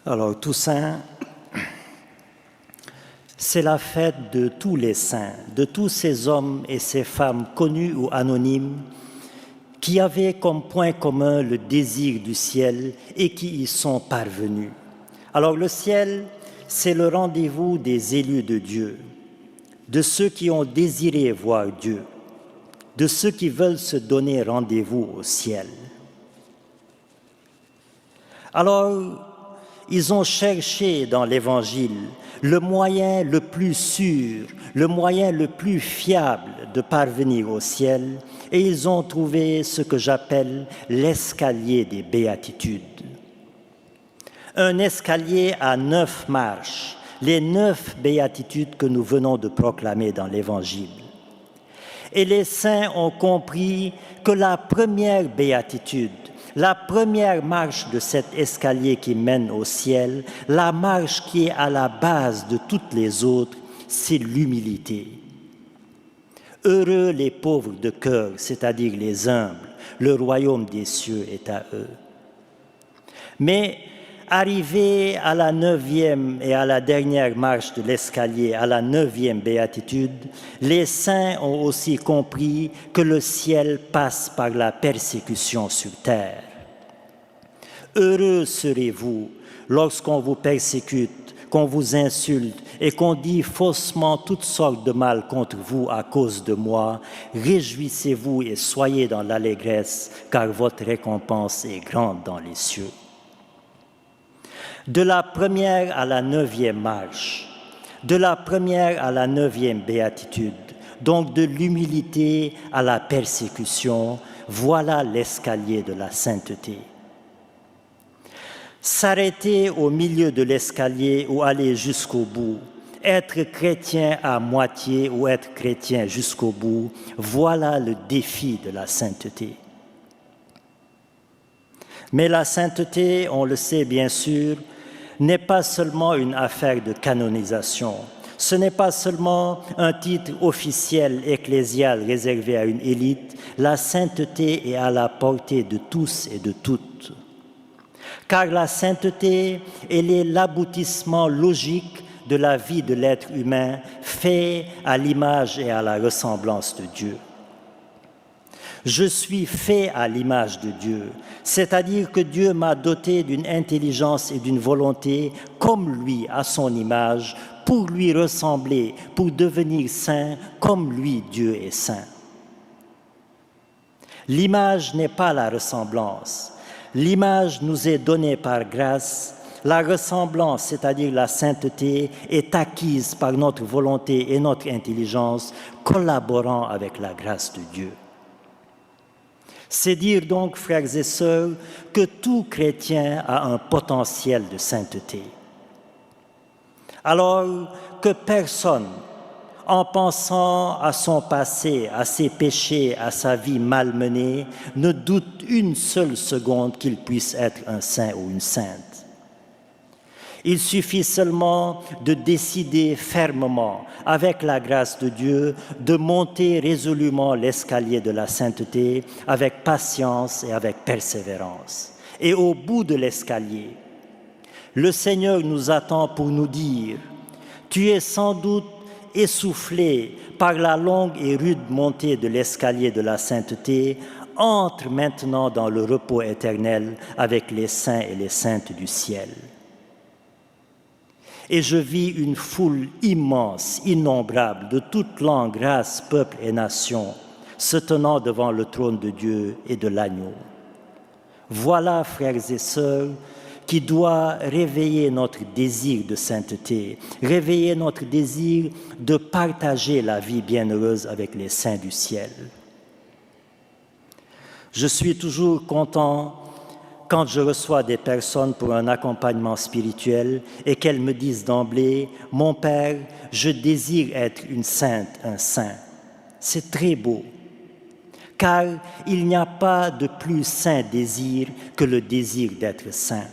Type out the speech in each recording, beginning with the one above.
Alors, Toussaint, c'est la fête de tous les saints, de tous ces hommes et ces femmes connus ou anonymes qui avaient comme point commun le désir du ciel et qui y sont parvenus. Alors, le ciel, c'est le rendez-vous des élus de Dieu, de ceux qui ont désiré voir Dieu, de ceux qui veulent se donner rendez-vous au ciel. Alors, ils ont cherché dans l'Évangile le moyen le plus sûr, le moyen le plus fiable de parvenir au ciel, et ils ont trouvé ce que j'appelle l'escalier des béatitudes. Un escalier à 9 marches, les 9 béatitudes que nous venons de proclamer dans l'Évangile. Et les saints ont compris que la première béatitude, la première marche de cet escalier qui mène au ciel, la marche qui est à la base de toutes les autres, c'est l'humilité. Heureux les pauvres de cœur, c'est-à-dire les humbles, le royaume des cieux est à eux. Mais arrivés à la 9e et à la dernière marche de l'escalier, à la 9e béatitude, les saints ont aussi compris que le ciel passe par la persécution sur terre. Heureux serez-vous lorsqu'on vous persécute, qu'on vous insulte et qu'on dit faussement toutes sortes de mal contre vous à cause de moi. Réjouissez-vous et soyez dans l'allégresse, car votre récompense est grande dans les cieux. De la première à la 9e marche, de la première à la 9e béatitude, donc de l'humilité à la persécution, voilà l'escalier de la sainteté. S'arrêter au milieu de l'escalier ou aller jusqu'au bout, être chrétien à moitié ou être chrétien jusqu'au bout, voilà le défi de la sainteté. Mais la sainteté, on le sait bien sûr, n'est pas seulement une affaire de canonisation. Ce n'est pas seulement un titre officiel ecclésial réservé à une élite. La sainteté est à la portée de tous et de toutes. Car la sainteté, elle est l'aboutissement logique de la vie de l'être humain, fait à l'image et à la ressemblance de Dieu. Je suis fait à l'image de Dieu, c'est-à-dire que Dieu m'a doté d'une intelligence et d'une volonté comme lui, à son image, pour lui ressembler, pour devenir saint comme lui, Dieu est saint. L'image n'est pas la ressemblance. L'image nous est donnée par grâce. La ressemblance, c'est-à-dire la sainteté, est acquise par notre volonté et notre intelligence, collaborant avec la grâce de Dieu. C'est dire donc, frères et sœurs, que tout chrétien a un potentiel de sainteté. Alors que personne, en pensant à son passé, à ses péchés, à sa vie malmenée, ne doute une seule seconde qu'il puisse être un saint ou une sainte. Il suffit seulement de décider fermement, avec la grâce de Dieu, de monter résolument l'escalier de la sainteté avec patience et avec persévérance. Et au bout de l'escalier, le Seigneur nous attend pour nous dire « Tu es sans doute essoufflé par la longue et rude montée de l'escalier de la sainteté, entre maintenant dans le repos éternel avec les saints et les saintes du ciel. » Et je vis une foule immense, innombrable, de toute langue, race, peuple et nation, se tenant devant le trône de Dieu et de l'agneau. Voilà, frères et sœurs, qui doit réveiller notre désir de sainteté, réveiller notre désir de partager la vie bienheureuse avec les saints du ciel. Je suis toujours content quand je reçois des personnes pour un accompagnement spirituel et qu'elles me disent d'emblée « Mon Père, je désire être une sainte, un saint ». C'est très beau, car il n'y a pas de plus saint désir que le désir d'être saint.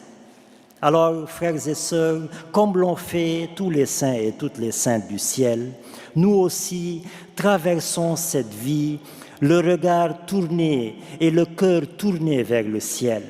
Alors, frères et sœurs, comme l'ont fait tous les saints et toutes les saintes du ciel, nous aussi traversons cette vie, le regard tourné et le cœur tourné vers le ciel,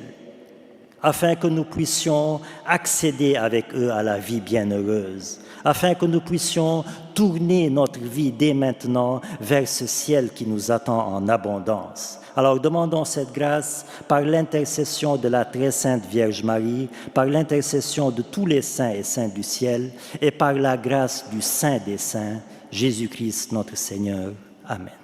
afin que nous puissions accéder avec eux à la vie bienheureuse, afin que nous puissions tourner notre vie dès maintenant vers ce ciel qui nous attend en abondance. Alors demandons cette grâce par l'intercession de la très sainte Vierge Marie, par l'intercession de tous les saints et saintes du ciel, et par la grâce du Saint des Saints, Jésus-Christ notre Seigneur. Amen.